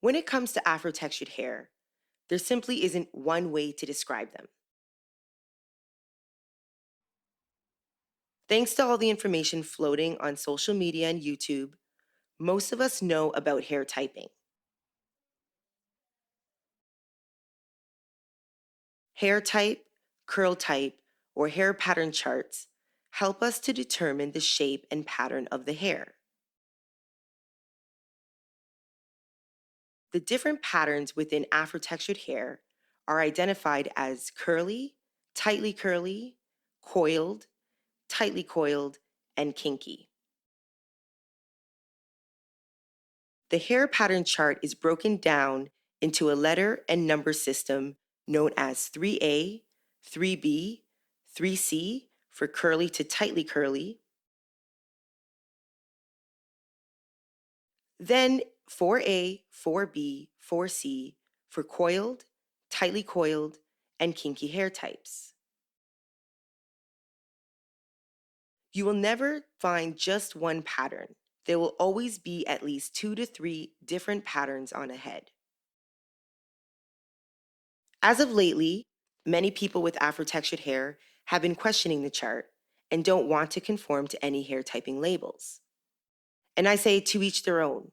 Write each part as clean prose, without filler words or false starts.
When it comes to afro-textured hair, there simply isn't one way to describe them. Thanks to all the information floating on social media and YouTube, most of us know about hair typing. Hair type, curl type, or hair pattern charts help us to determine the shape and pattern of the hair. The different patterns within afro-textured hair are identified as curly, tightly coiled, and kinky. The hair pattern chart is broken down into a letter and number system known as 3A, 3B, 3C for curly to tightly curly, then 4A, 4B, 4C for coiled, tightly coiled, and kinky hair types. You will never find just one pattern. There will always be at least 2 to 3 different patterns on a head. As of lately, many people with afro-textured hair have been questioning the chart and don't want to conform to any hair typing labels. And I say to each their own.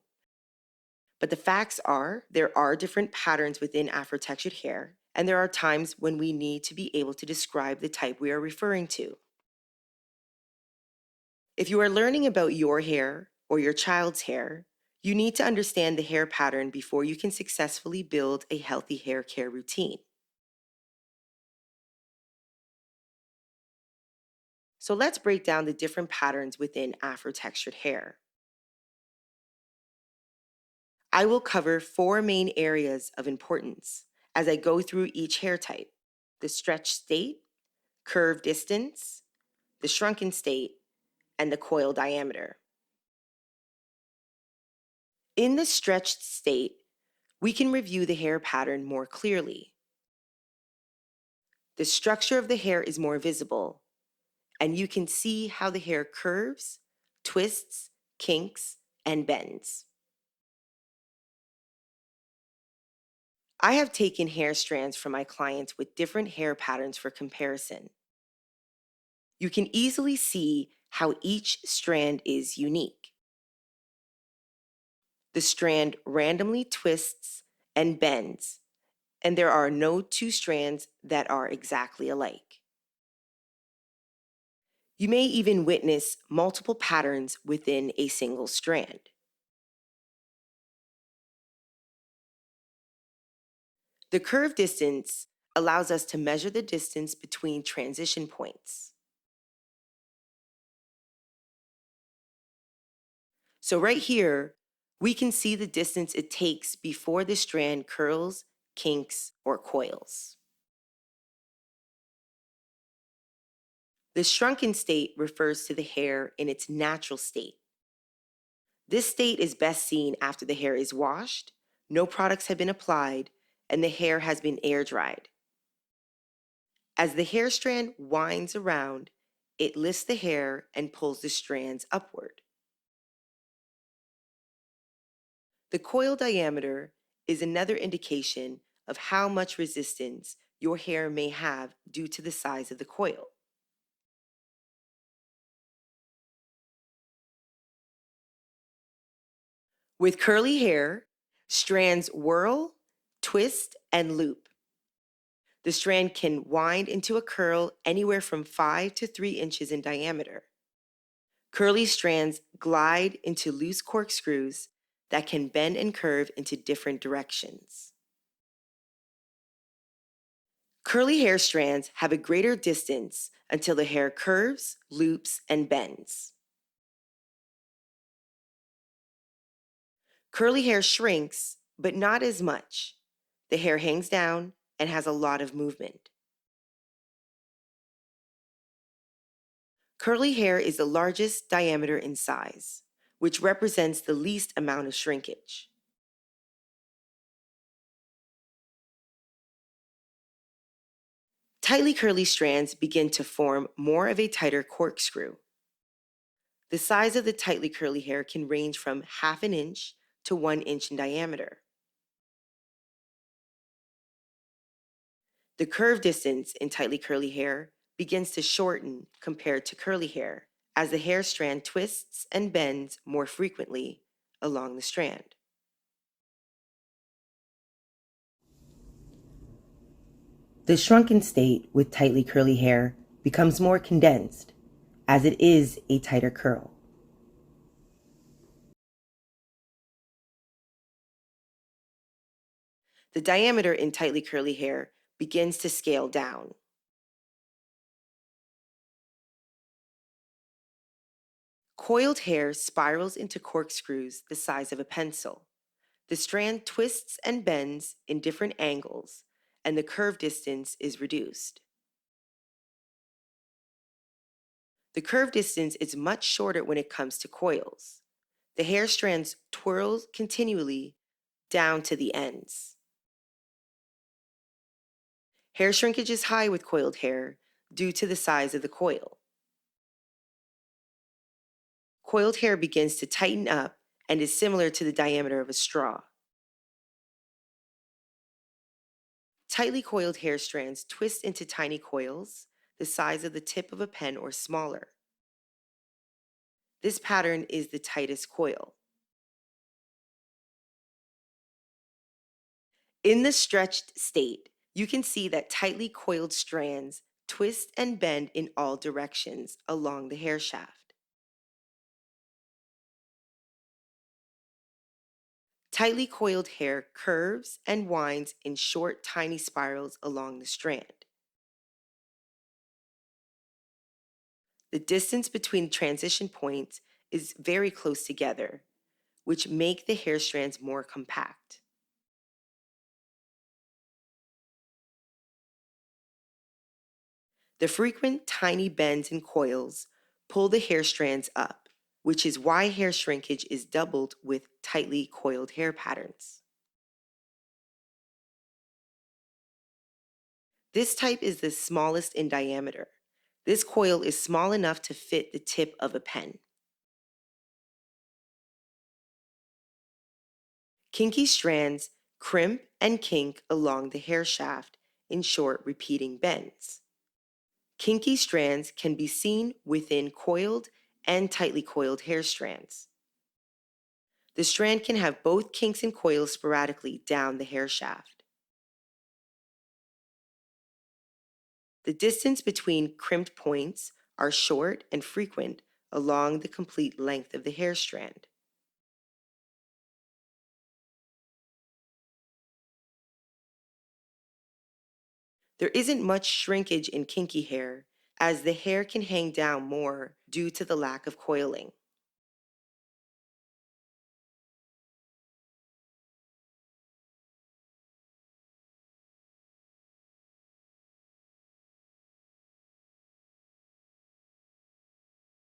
But the facts are there are different patterns within afro-textured hair, and there are times when we need to be able to describe the type we are referring to. If you are learning about your hair or your child's hair, you need to understand the hair pattern before you can successfully build a healthy hair care routine. So let's break down the different patterns within afro-textured hair. I will cover 4 main areas of importance as I go through each hair type: the stretched state, curve distance, the shrunken state, and the coil diameter. In the stretched state, we can review the hair pattern more clearly. The structure of the hair is more visible, and you can see how the hair curves, twists, kinks, and bends. I have taken hair strands from my clients with different hair patterns for comparison. You can easily see how each strand is unique. The strand randomly twists and bends, and there are no 2 strands that are exactly alike. You may even witness multiple patterns within a single strand. The curve distance allows us to measure the distance between transition points. So right here, we can see the distance it takes before the strand curls, kinks, or coils. The shrunken state refers to the hair in its natural state. This state is best seen after the hair is washed, no products have been applied, and the hair has been air dried. As the hair strand winds around, it lifts the hair and pulls the strands upward. The coil diameter is another indication of how much resistance your hair may have due to the size of the coil. With curly hair, strands whirl, twist, and loop. The strand can wind into a curl anywhere from 5 to 3 inches in diameter. Curly strands glide into loose corkscrews that can bend and curve into different directions. Curly hair strands have a greater distance until the hair curves, loops, and bends. Curly hair shrinks, but not as much. The hair hangs down and has a lot of movement. Curly hair is the largest diameter in size, which represents the least amount of shrinkage. Tightly curly strands begin to form more of a tighter corkscrew. The size of the tightly curly hair can range from 1/2 inch to 1 inch in diameter. The curve distance in tightly curly hair begins to shorten compared to curly hair as the hair strand twists and bends more frequently along the strand. The shrunken state with tightly curly hair becomes more condensed as it is a tighter curl. The diameter in tightly curly hair begins to scale down. Coiled hair spirals into corkscrews the size of a pencil. The strand twists and bends in different angles, and the curve distance is reduced. The curve distance is much shorter when it comes to coils. The hair strands twirl continually down to the ends. Hair shrinkage is high with coiled hair due to the size of the coil. Coiled hair begins to tighten up and is similar to the diameter of a straw. Tightly coiled hair strands twist into tiny coils, the size of the tip of a pen or smaller. This pattern is the tightest coil. In the stretched state, you can see that tightly coiled strands twist and bend in all directions along the hair shaft. Tightly coiled hair curves and winds in short, tiny spirals along the strand. The distance between transition points is very close together, which make the hair strands more compact. The frequent tiny bends and coils pull the hair strands up, which is why hair shrinkage is doubled with tightly coiled hair patterns. This type is the smallest in diameter. This coil is small enough to fit the tip of a pen. Kinky strands crimp and kink along the hair shaft in short repeating bends. Kinky strands can be seen within coiled and tightly coiled hair strands. The strand can have both kinks and coils sporadically down the hair shaft. The distance between crimped points are short and frequent along the complete length of the hair strand. There isn't much shrinkage in kinky hair as the hair can hang down more due to the lack of coiling.